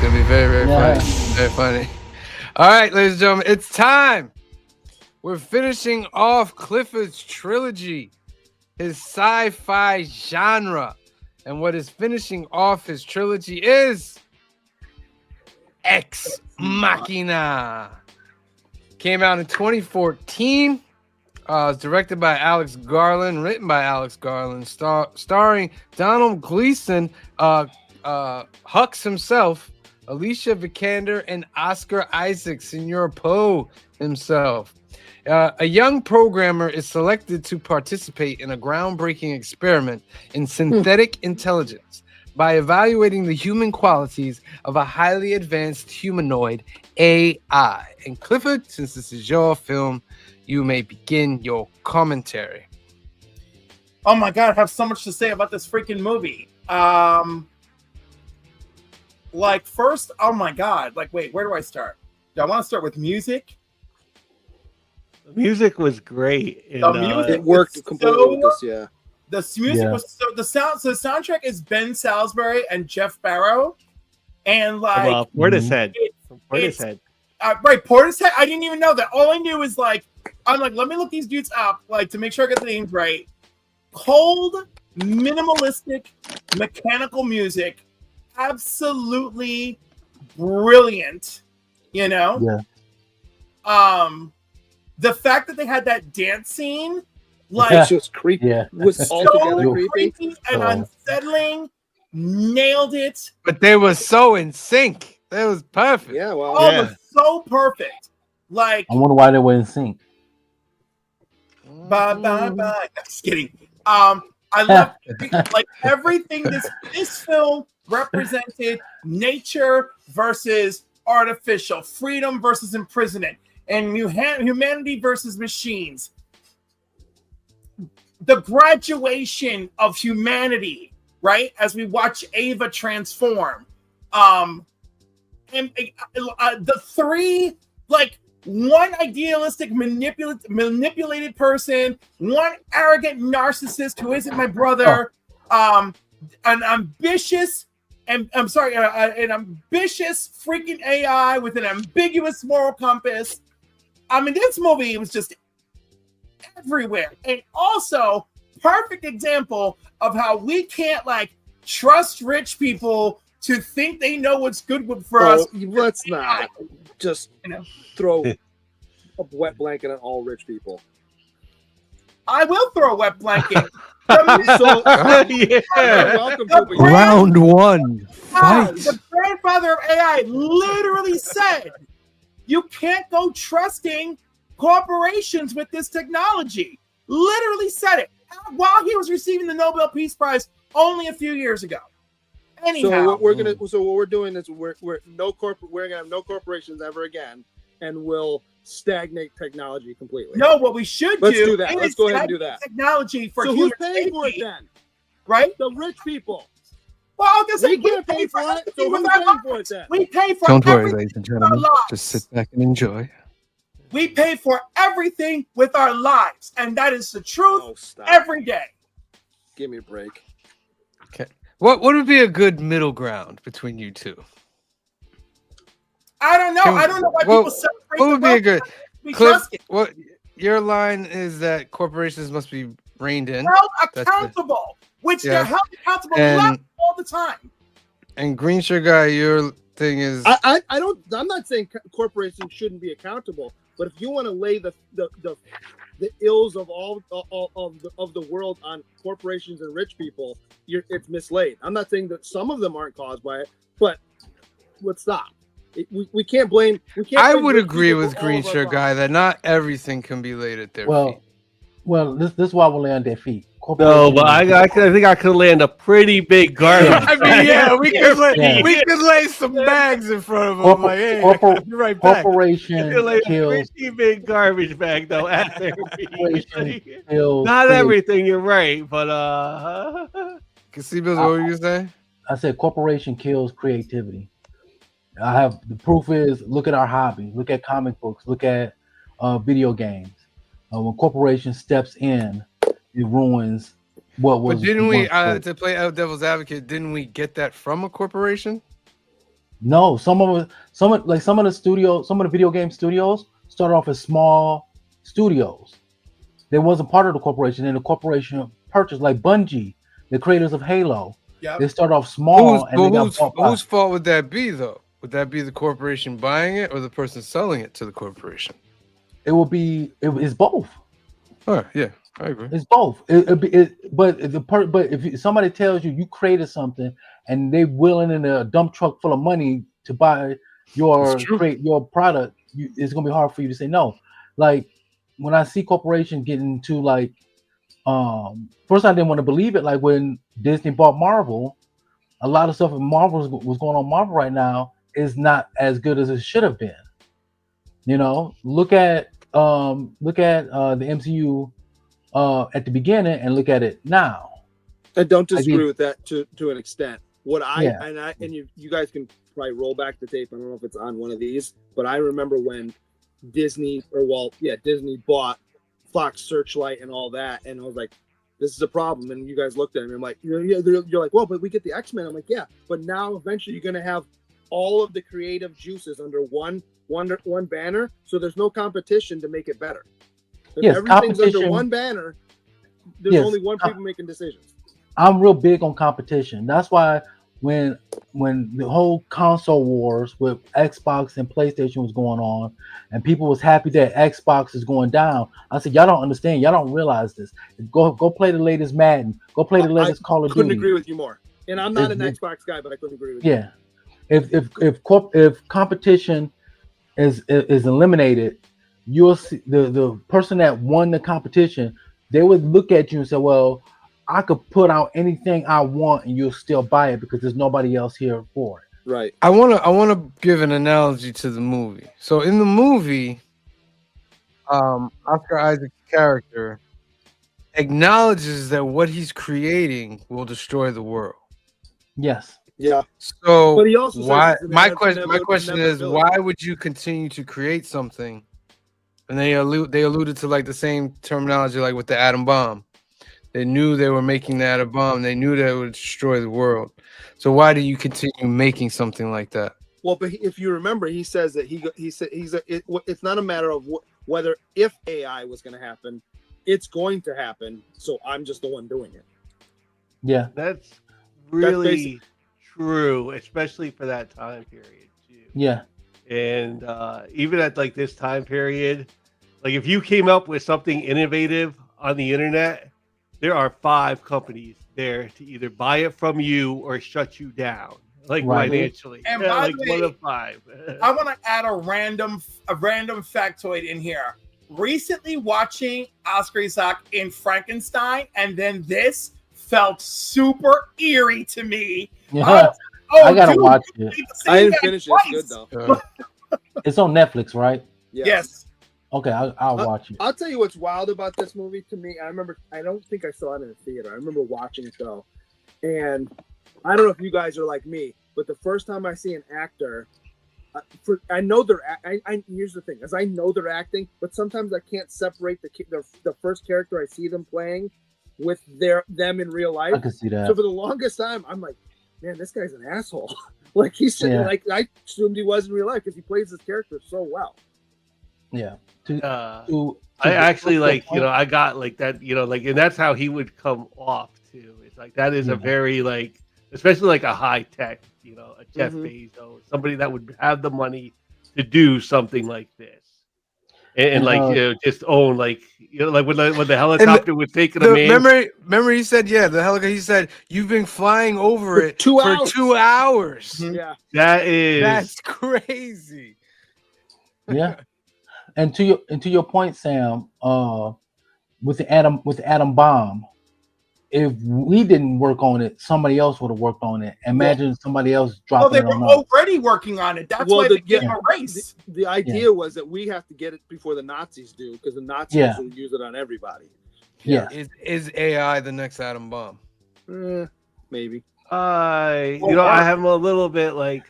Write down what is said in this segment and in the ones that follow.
gonna be very, very funny. Very funny. All right, ladies and gentlemen, it's time. We're finishing off Clifford's trilogy, his sci-fi genre. And what is finishing off his trilogy is Ex Machina. Came out in 2014. It's directed by Alex Garland, written by Alex Garland, starring Donald Gleason, Hux himself, Alicia Vikander, and Oscar Isaacs, Senor Poe himself. A young programmer is selected to participate in a groundbreaking experiment in synthetic intelligence by evaluating the human qualities of a highly advanced humanoid AI. And Clifford, since this is your film, you may begin your commentary. Oh my God, I have so much to say about this freaking movie. Like, first, oh my God, like, wait, where do I start? Do I want to start with music? The music was great. The music it worked completely with this, yeah. The music was so the soundtrack is Ben Salisbury and Jeff Barrow, and like Portishead. Right, Portishead. I didn't even know that. All I knew is like I'm like, let me look these dudes up, like to make sure I get the names right. Cold, minimalistic, mechanical music, absolutely brilliant. You know, yeah. The fact that they had that dance scene. Like, it's just creepy. Yeah. Was so altogether creepy and unsettling. Nailed it. But they were so in sync. That was perfect. Yeah, well, It was so perfect. Like, I wonder why they were in sync. bye bye bye. Just kidding. I love like everything. This film represented nature versus artificial, freedom versus imprisonment, and humanity versus machines. The graduation of humanity, right? As we watch Ava transform. And the three, like, one idealistic, manipulated person, one arrogant narcissist who isn't my brother, an ambitious, and I'm sorry, an ambitious freaking AI with an ambiguous moral compass. I mean, this movie was just everywhere, and also perfect example of how we can't like trust rich people to think they know what's good for us. Let's not just throw a wet blanket on all rich people. I will throw a wet blanket. Round one. Fight. The grandfather of AI literally said, "You can't go trusting corporations with this technology." Literally said it while he was receiving the Nobel Peace Prize only a few years ago. Anyhow, so what we're doing is we're gonna have no corporations ever again, and we'll stagnate technology completely. No, what we should do that. Let's go ahead and do that. Technology for so who's paying for it then? Right, the rich people. Well, I'll just say we can't pay for it. So who's paying for it then? We pay for. Don't worry, ladies and gentlemen. Just sit back and enjoy. We pay for everything with our lives, and that is the truth every day. Give me a break. Okay. What would be a good middle ground between you two? I don't know. I don't know why people separate. What would be a good Cliff? What your line is that corporations must be reined in, held accountable, which they're held accountable all the time. And Green Shirt Guy, your thing is I'm not saying corporations shouldn't be accountable, but if you want to lay the ills of all of the world on corporations and rich people, it's mislaid. I'm not saying that some of them aren't caused by it, but let's stop. We can't blame. I would agree with Green Shirt Guy that not everything can be laid at their feet. Well, this is why we lay on their feet. No, but I think I could land a pretty big garbage. I mean, we could lay some bags in front of them. Like, hey, I'll be right back. Corporation kills. Pretty big garbage bag though. At their feet. Kills Not everything. You're right, but Casinos, what were you saying? I said corporation kills creativity. The proof is, look at our hobby, look at comic books, look at video games. When corporation steps in, it ruins what was. But didn't we, to play out devil's advocate, didn't we get that from a corporation? No, some of the studios, some of the video game studios started off as small studios. They wasn't part of the corporation, and the corporation purchased, like Bungie, the creators of Halo. Yep. They started off small, and they got bought by. Whose fault would that be, though? Would that be the corporation buying it or the person selling it to the corporation? It will be. It's both. Oh, yeah, I agree. It's both. But if somebody tells you created something and they willing in a dump truck full of money to buy your product, it's gonna be hard for you to say no. Like when I see corporations getting into like, first I didn't want to believe it. Like when Disney bought Marvel, a lot of stuff in Marvel was going on. Marvel right now is not as good as it should have been. You know, look at the MCU at the beginning and look at it now. I don't disagree with that to an extent. And you guys can probably roll back the tape. I don't know if it's on one of these, but I remember when Disney bought Fox Searchlight and all that, and I was like, this is a problem. And you guys looked at me, I'm like, you're like, well, but we get the X-Men. I'm like, yeah, but now eventually you're gonna have all of the creative juices under one banner, so there's no competition to make it better. If everything's under one banner, there's only one people making decisions. I'm real big on competition. That's why when the whole console wars with Xbox and PlayStation was going on, and people was happy that Xbox is going down, I said, y'all don't understand. Y'all don't realize this. Go play the latest Madden. Go play the latest Call of Duty. I couldn't agree with you more. And I'm not an Xbox guy, but I couldn't agree with you. Yeah. If competition is eliminated, you'll see the person that won the competition, they would look at you and say, well, I could put out anything I want and you'll still buy it because there's nobody else here for it. Right. I wanna give an analogy to the movie. So in the movie, Oscar Isaac's character acknowledges that what he's creating will destroy the world. Yes. Yeah. So but he also why? My question is, why would you continue to create something? And they alluded to like the same terminology, like with the atom bomb. They knew they were making the atom bomb. They knew that it would destroy the world. So why do you continue making something like that? Well, but if you remember, he says that it's not a matter of whether if AI was going to happen, it's going to happen. So I'm just the one doing it. Yeah, that's really true, especially for that time period too. Yeah. And even at like this time period, like if you came up with something innovative on the internet, there are 5 companies there to either buy it from you or shut you down, like financially. And by like the way, 1 of 5. I want to add a random factoid in here. Recently watching Oscar Isaac in Frankenstein, and then this felt super eerie to me. Yeah. I gotta watch it. I didn't finish it. It's good though. It's on Netflix, right? Yes. Okay, I'll watch it. I'll tell you what's wild about this movie to me. I remember, I don't think I saw it in a theater. I remember watching it though, and I don't know if you guys are like me, but the first time I see an actor, I know they're. Here's the thing, is I know they're acting, but sometimes I can't separate the first character I see them playing with them in real life. I can see that. So for the longest time, I'm like, man, this guy's an asshole. Like he's like I assumed he was in real life because he plays his character so well. Yeah. I actually like, I got like that, like, and that's how he would come off too. It's like that is a very like, especially like a high tech, a Jeff Bezos, somebody that would have the money to do something like this, and like just own like like when the helicopter was taking him in. Remember he said the helicopter. He said you've been flying over it for 2 hours. Yeah, that's crazy. Yeah. And to your point, Sam, with the atom bomb, if we didn't work on it, somebody else would have worked on it. Imagine somebody else dropping it on us. Well, they were already working on it. That's why they gave a race. The idea was that we have to get it before the Nazis do, because the Nazis will use it on everybody. Yeah. Is AI the next atom bomb? Maybe. I have a little bit like.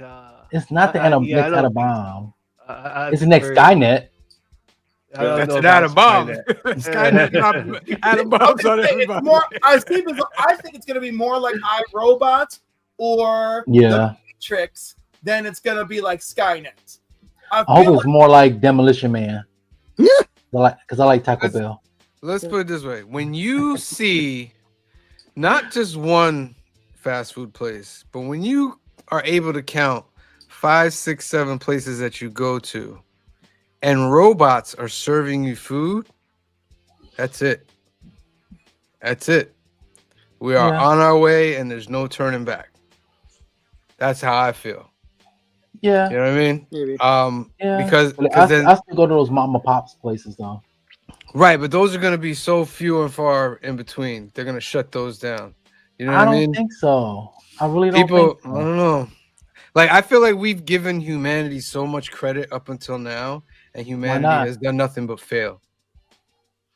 It's not the next atom bomb. It's the next Skynet. That's an atom bomb. Skynet, atom bombs on everybody. I think it's going to be more like iRobot or the Matrix, then it's gonna be like Skynet. I hope it's more like Demolition Man. Yeah. Because I like Taco Bell. Let's put it this way: when you see not just one fast food place, but when you are able to count 5, 6, 7 places that you go to, and robots are serving you food, that's it. That's it. We are on our way, and there's no turning back. That's how I feel. Yeah. You know what I mean? Maybe. Because I then still go to those mom and pops places though. right, but those are going to be so few and far in between. They're going to shut those down. You know what I mean? I don't think so. I really don't People, think so. I don't know. Like, I feel like we've given humanity so much credit up until now, and humanity has done nothing but fail.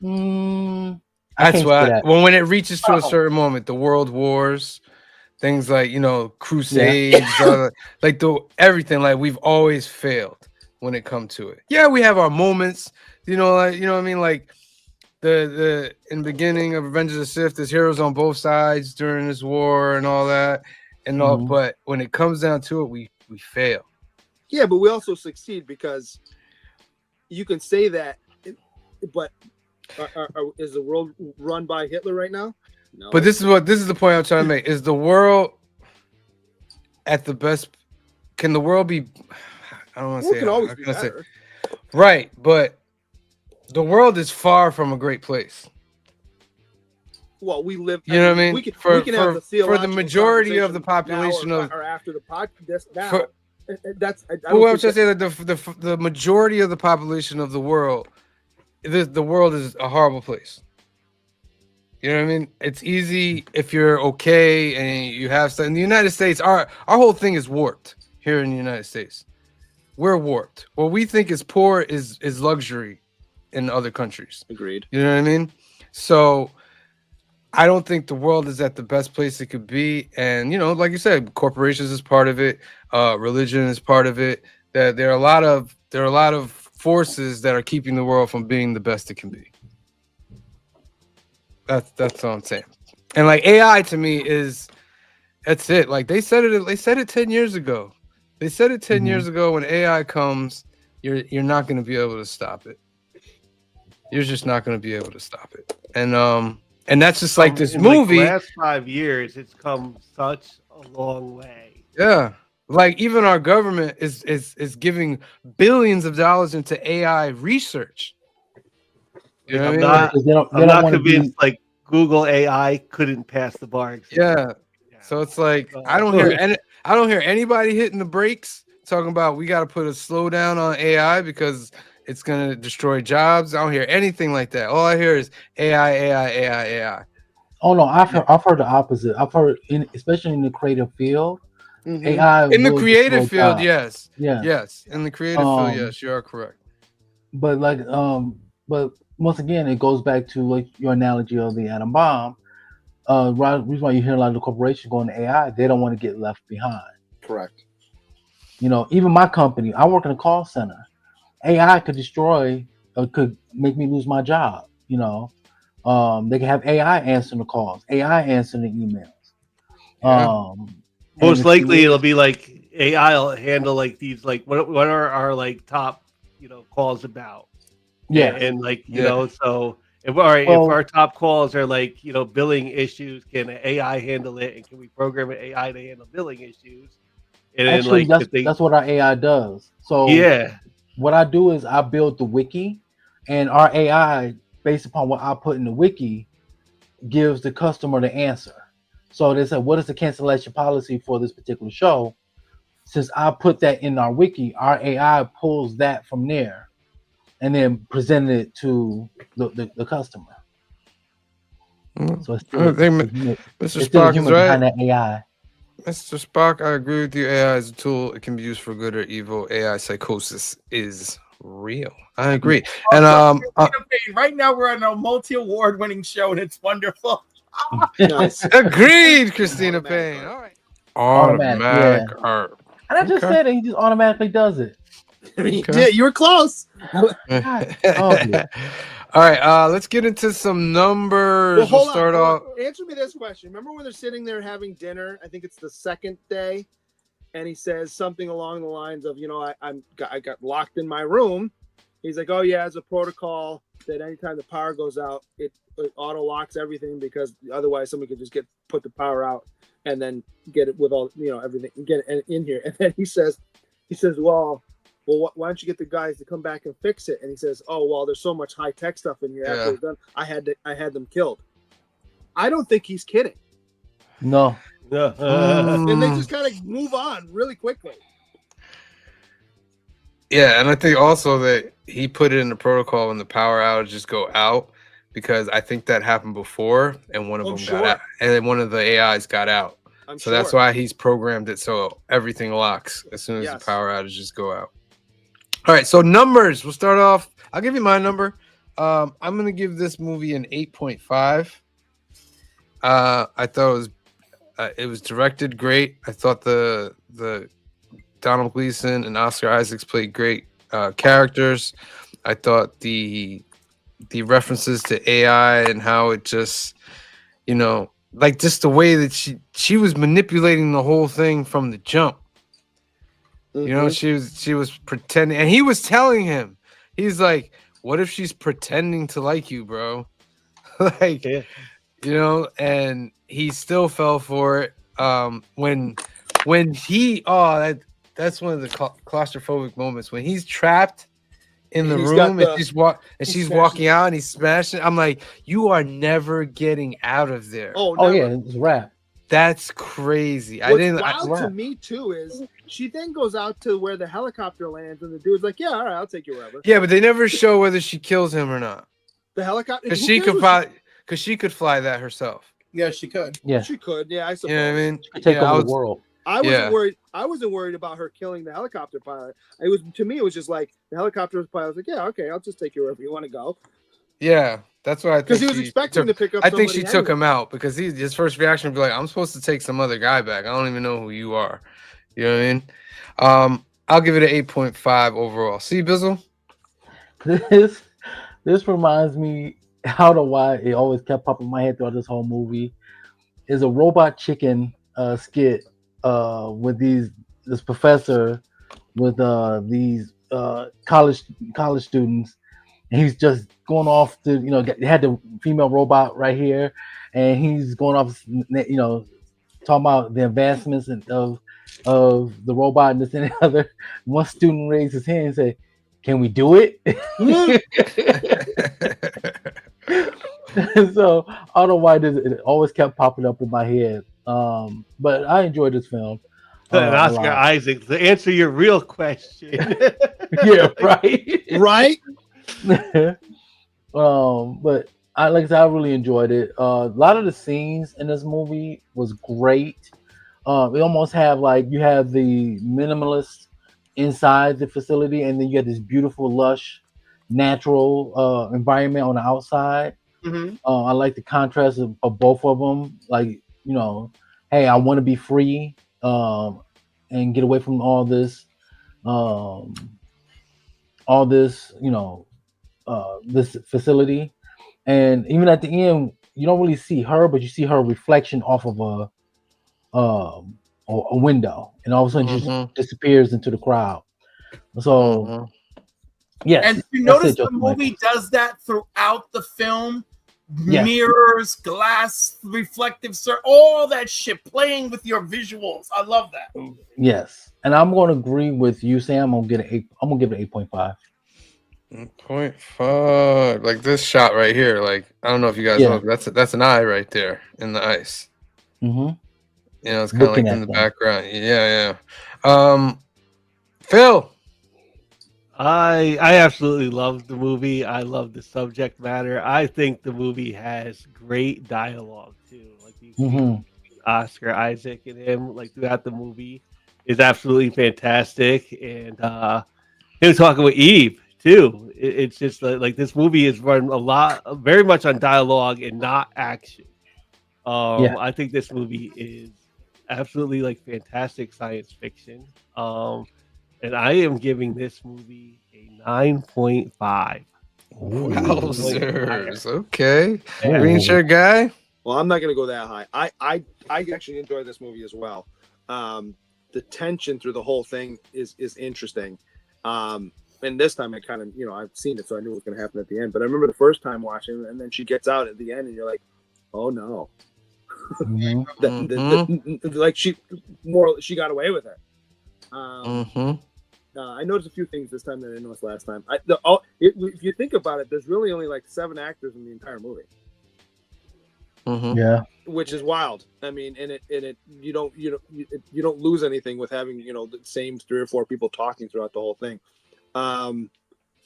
That's why when it reaches to a certain moment, the world wars, things like, you know, crusades, like everything, like we've always failed when it comes to it. Yeah, we have our moments, you know, like, you know what I mean? Like in the beginning of Revenge of the Sith, there's heroes on both sides during this war and all that and all, but when it comes down to it, we fail. Yeah, but we also succeed because you can say that, but is the world run by Hitler right now? No. But this is the point I'm trying to make. Is the world at the best? Can the world be? I don't want to say. Can always be better. Right, but the world is far from a great place. Well, we live. You know what I mean? We can have for the majority of the population or after the podcast. That's. Well, I'm trying to say that the majority of the population of the world, the world is a horrible place. You know what I mean? It's easy if you're okay and you have stuff. In the United States, our whole thing is warped here in the United States. We're warped. What we think is poor is luxury in other countries. Agreed. You know what I mean? So I don't think the world is at the best place it could be. And, you know, like you said, corporations is part of it. Religion is part of it. That there are a lot of forces that are keeping the world from being the best it can be. That's all I'm saying. And like AI to me that's it. Like they said it 10 years ago. They said it 10 years ago. When AI comes, you're not going to be able to stop it. You're just not going to be able to stop it. And that's just like this movie. The last 5 years, it's come such a long way. Yeah. Like even our government is giving billions of dollars into AI research. You know I'm what I'm not convinced like Google AI couldn't pass the bar exam. Yeah. So it's like I don't hear anybody hitting the brakes talking about we got to put a slowdown on AI because it's gonna destroy jobs. I don't hear anything like that. All I hear is AI. Oh no, I've heard the opposite. I've heard especially in the creative field, AI in the creative field, jobs. yes. In the creative field, yes, you are correct. But like but once again, it goes back to like your analogy of the atom bomb. Reason why you hear a lot of the corporations going to AI, they don't want to get left behind. Correct. You know, even my company, I work in a call center. AI could destroy or could make me lose my job. You know, they can have AI answering the calls, AI answering the emails. Yeah. Most likely, it'll be like AI will handle like these, like what are our like top, you know, calls about. Yeah, and like you know, so if our top calls are like, you know, billing issues, can AI handle it, and can we program an AI to handle billing issues? And actually, then, like, that's what our AI does. So what I do is I build the wiki, and our AI, based upon what I put in the wiki, gives the customer the answer. So they said, what is the cancellation policy for this particular show? Since I put that in our wiki, our AI pulls that from there and then presented it to the customer. So it's still, Mr. Spock is right. Behind that AI. Mr. Spock, I agree with you. AI is a tool. It can be used for good or evil. AI psychosis is real. I agree. And right now we're on a multi-award-winning show, and it's wonderful. Nice. Agreed, Christina Payne. All right. Automatic art. And I just said it. He just automatically does it. Yeah, you were close. All right, let's get into some numbers. Well, hold on. Answer me this question. Remember when they're sitting there having dinner? I think it's the second day, and he says something along the lines of, I got locked in my room. He's like, oh yeah, it's a protocol that anytime the power goes out, it auto locks everything, because otherwise somebody could just put the power out and then get it with all everything, get it in here. And then he says, well, why don't you get the guys to come back and fix it? And he says, oh well, there's so much high tech stuff in here. After it's done, I had them killed. I don't think he's kidding. No. And they just kind of move on really quickly. Yeah, and I think also that he put it in the protocol when the power outages go out, because I think that happened before, and one of them got out, and then one of the AIs got out. So that's why he's programmed it so everything locks as soon as the power outages go out. All right, so numbers. We'll start off. I'll give you my number. I'm gonna give this movie an 8.5. I thought it was directed great. I thought the Donald Gleason and Oscar Isaacs played great characters. I thought the references to AI and how it just, like just the way that she was manipulating the whole thing from the jump. Mm-hmm. She was pretending, and he was telling him, he's like, what if she's pretending to like you, bro? Like, and he still fell for it. When he that's one of the claustrophobic moments when he's trapped in the room and she's walking out and he's smashing. I'm like, you are never getting out of there. Oh yeah, it's a wrap. That's crazy. What's wild to me too is she then goes out to where the helicopter lands and the dude's like, yeah, all right, I'll take you wherever. Yeah, but they never show whether she kills him or not. The helicopter, because she could fly that herself. Yeah, she could. Yeah, she could. Yeah, I suppose. You know what I mean? She could take over the world. I wasn't worried. I wasn't worried about her killing the helicopter pilot. It was, to me, it was just like the helicopter pilot was like, yeah, okay, I'll just take you wherever you want to go. Yeah, that's what I think. Because he was expecting to pick up. I think she took him out because his first reaction would be like, "I'm supposed to take some other guy back. I don't even know who you are." You know what I mean? I'll give it an 8.5 overall. See, Bizzle? This reminds me, I don't know why it always kept popping in my head throughout this whole movie, is a robot chicken skit with this professor with these college students, and he's just going off to they had the female robot right here, and he's going off talking about the advancements of the robot and this and the other. One student raised his hand and said, "Can we do it?" So I don't know why it always kept popping up in my head. But I enjoyed this film. And Oscar Isaac, to answer your real question. Yeah, right. Right. But I really enjoyed it. A lot of the scenes in this movie was great. We almost have you have the minimalist inside the facility, and then you have this beautiful, lush, natural environment on the outside. Mm-hmm. I like the contrast of both of them. Hey, I want to be free and get away from all this, this facility. And even at the end, you don't really see her, but you see her reflection off of a window, and all of a sudden she just disappears into the crowd. So, yes. And you notice the movie does that throughout the film. Yes. Mirrors, glass, reflective, all that shit playing with your visuals. I love that. Yes, and I'm going to agree with you, Sam. I'm gonna give it 8.5. 0.5. Like this shot right here. Like, I don't know if you guys know, that's an eye right there in the ice. Mm-hmm. It's kind of like in the background. Yeah. Phil. I absolutely love the movie. I love the subject matter. I think the movie has great dialogue too. Like Oscar Isaac and him, throughout the movie, is absolutely fantastic. And him talking with Eve too. It's just like this movie is run very much on dialogue and not action. I think this movie is absolutely fantastic science fiction. And I am giving this movie a 9.5. Wowzers. Okay. Yeah. Green shirt guy. Well, I'm not going to go that high. I actually enjoyed this movie as well. the tension through the whole thing is interesting. And this time I kind of, I've seen it, so I knew what was going to happen at the end. But I remember the first time watching, and then she gets out at the end, and you're like, oh no. Like she got away with it. I noticed a few things this time that I didn't notice last time. If you think about it, there's really only like 7 actors in the entire movie. Yeah, which is wild. I mean, and you don't lose anything with having the same 3 or 4 people talking throughout the whole thing.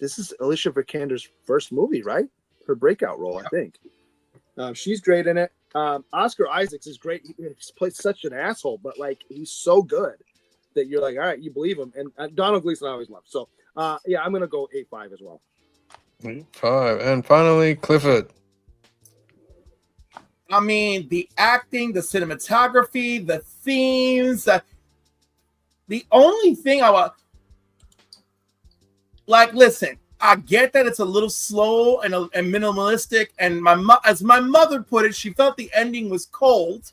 This is Alicia Vikander's first movie, right? Her breakout role, I think. She's great in it. Oscar Isaacs is great. He's played such an asshole, but like he's so good that you're like, all right, you believe him. And Donald Gleason I always love. So yeah, I'm gonna go 8.5 as well. 8.5. And finally, Clifford. I mean, the acting, the cinematography, the themes. The only thing I want, like, listen, I get that it's a little slow and minimalistic. And as my mother put it, she felt the ending was cold.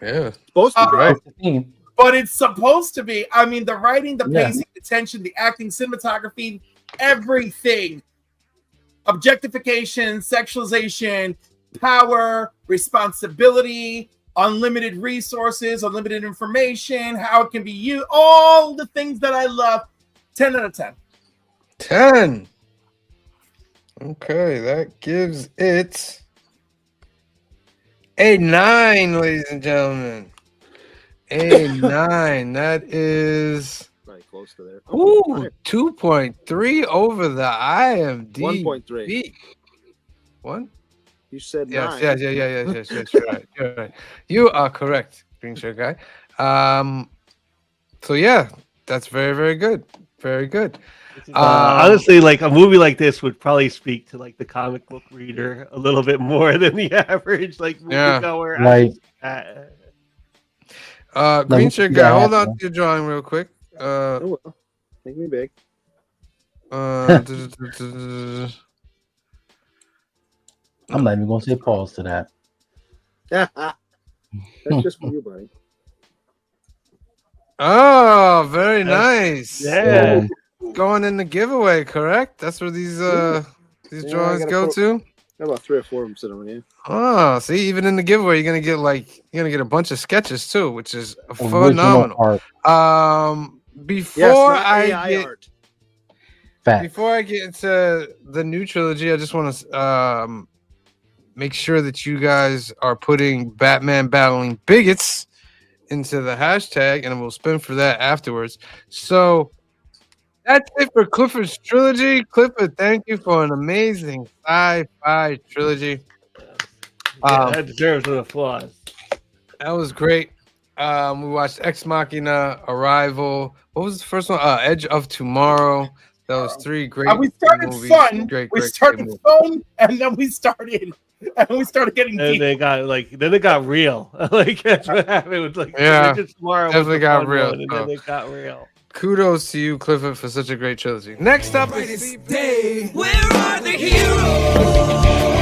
Yeah, supposed to be. right. But it's supposed to be. I mean, the writing, the pacing, the tension, the acting, cinematography, everything. Objectification, sexualization, power, responsibility, unlimited resources, unlimited information, how it can be used, all the things that I love. 10 out of 10. 10. Okay, that gives it a 9, ladies and gentlemen. A 9. That is Very close to there. 2.3 over the IMDb. 1.3. What? You said Yes, 9. yes. You're right. You're right. You are correct, Green Shirt Guy. So yeah, that's very, very good. Very good. Honestly, like a movie like this would probably speak to like the comic book reader a little bit more than the average like moviegoer. Right. Green Shirt Guy, hold on to your drawing real quick. Make me big. I'm not even gonna say pause to that. That's just for you, buddy. Oh, very nice. Yeah. Going in the giveaway, correct? That's where these drawings go to. Got about 3 or 4 of them sitting on here. Oh, see, even in the giveaway, you're gonna get a bunch of sketches too, which is phenomenal. Before I get into the new trilogy, I just want to make sure that you guys are putting Batman Battling Bigots into the hashtag, and we'll spin for that afterwards. So that's it for Clifford's trilogy. Clifford, thank you for an amazing sci-fi trilogy. That deserves an applause. That was great. We watched Ex Machina, Arrival. What was the first one? Edge of Tomorrow. That was 3 great. We started movies. fun. Great Fun, and then we started getting deep. And then it got real. Like that's what happened. It was like tomorrow definitely got real. And then it got real. Kudos to you, Clifford, for such a great trilogy. Next up is Where are the heroes?